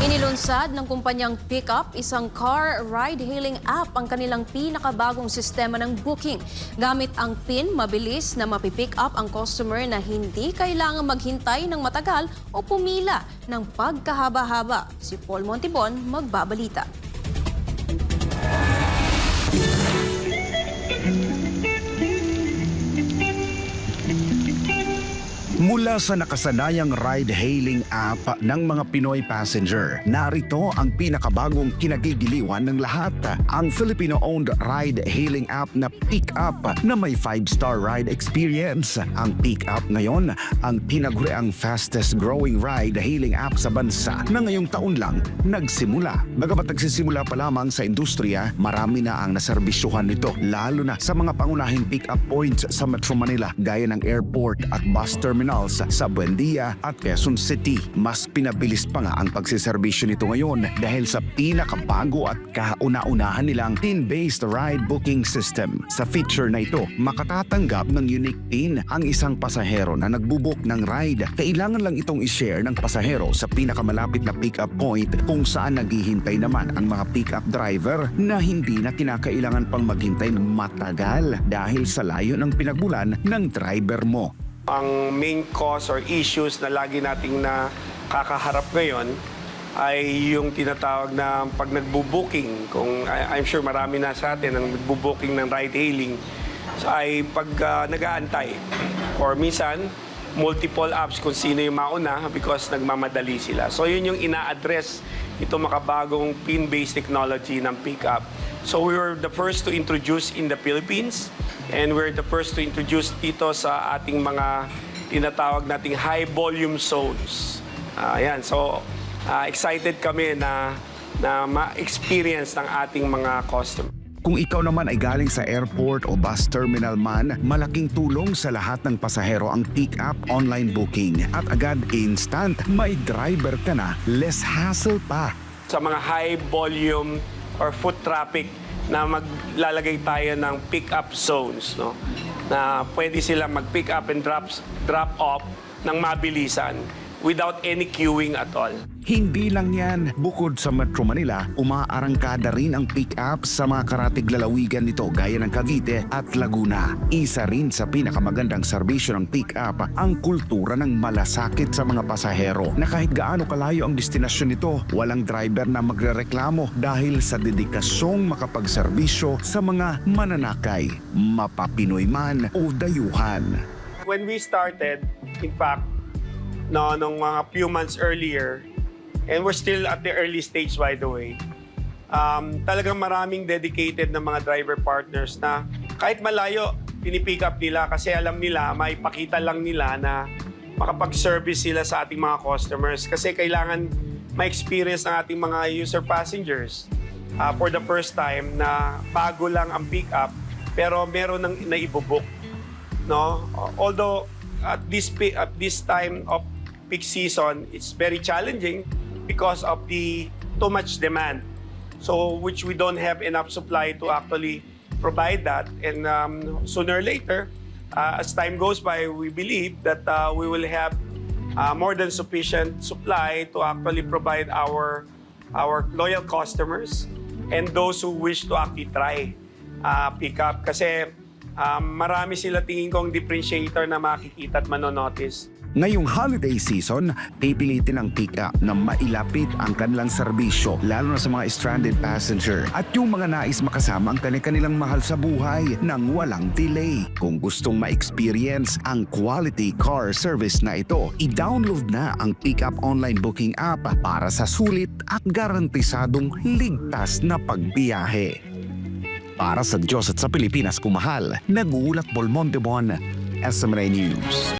Inilunsad ng kumpanyang Pickup, isang car ride-hailing app ang kanilang pinakabagong sistema ng booking. Gamit ang PIN, mabilis na mapipick up ang customer na hindi kailangan maghintay ng matagal o pumila ng pagkahaba-haba. Si Paul Montibon magbabalita. Mula sa nakasanayang ride-hailing app ng mga Pinoy passenger, narito ang pinakabagong kinagigiliwan ng lahat. Ang Filipino-owned ride-hailing app na Pickup na may 5-star ride experience. Ang Pickup ngayon ang tinaguriang fastest-growing ride-hailing app sa bansa na ngayong taon lang nagsimula. Bagamat nagsisimula pa lamang sa industriya, marami na ang naserbisyuhan nito, lalo na sa mga pangunahing pick-up points sa Metro Manila gaya ng airport at bus terminals sa Buendia at Quezon City. Mas pinabilis pa nga ang pagsiservisyo nito ngayon dahil sa pinakabago at kauna-unahan nilang PIN-based ride booking system. Sa feature na ito, makatatanggap ng unique PIN ang isang pasahero na nagbubook ng ride. Kailangan lang itong i-share ng pasahero sa pinakamalapit na pick-up point kung saan naghihintay naman ang mga pick-up driver na hindi na kinakailangan pang maghintay ng matagal dahil sa layo ng pinagmulan ng driver mo. Ang main cause or issues na lagi nating nakakaharap ngayon ay yung tinatawag na pag nagbo-booking. Kung I'm sure marami na sa atin ang nagbo-booking ng ride-hailing, so ay pag nag-aantay. Or minsan, multiple apps kung sino yung mauna because nagmamadali sila. So yun yung ina-address itong makabagong PIN-based technology ng Pickup. So we were the first to introduce in the Philippines. And we're the first to introduce dito sa ating mga tinatawag nating high volume zones. Ayan, so excited kami na ma-experience ng ating mga customer. Kung ikaw naman ay galing sa airport o bus terminal man, malaking tulong sa lahat ng pasahero ang Pickup online booking. At agad instant, may driver ka na, less hassle pa. Sa mga high volume or foot traffic, na maglalagay tayo ng pick-up zones, no? Na pwede silang mag-pick up and drop off ng mabilisan without any queuing at all. Hindi lang yan, bukod sa Metro Manila, umaarangkada rin ang pick-up sa mga karatig lalawigan nito gaya ng Cavite at Laguna. Isa rin sa pinakamagandang serbisyo ng pick-up ang kultura ng malasakit sa mga pasahero na kahit gaano kalayo ang destinasyon nito, walang driver na magrereklamo dahil sa dedikasyong makapagserbisyo sa mga mananakay, mapapinoy man o dayuhan. When we started, in fact, nung mga few months earlier, and we're still at the early stage by the way, talagang maraming dedicated na mga driver partners na kahit malayo, pinipick up nila kasi alam nila, maipakita lang nila na makapag-service sila sa ating mga customers kasi kailangan ma-experience ng ating mga user passengers for the first time na bago lang ang pick up pero meron nang naibobook. No? Although at this time of peak season, it's very challenging because of the too much demand. So, which we don't have enough supply to actually provide that. And sooner or later, as time goes by, we believe that we will have more than sufficient supply to actually provide our loyal customers and those who wish to actually try pick up. Kasi marami sila tingin kong differentiator na makikita at manonotice. Ngayong holiday season, pipilitin ang Pickup na mailapit ang kanilang serbisyo, lalo na sa mga stranded passenger at yung mga nais makasama ang kanilang mahal sa buhay nang walang delay. Kung gustong ma-experience ang quality car service na ito, i-download na ang Pickup online booking app para sa sulit at garantisadong ligtas na pagbiyahe. Para sa Diyos at sa Pilipinas kumahal, nag-uulat Paul Montibon, SMNA News.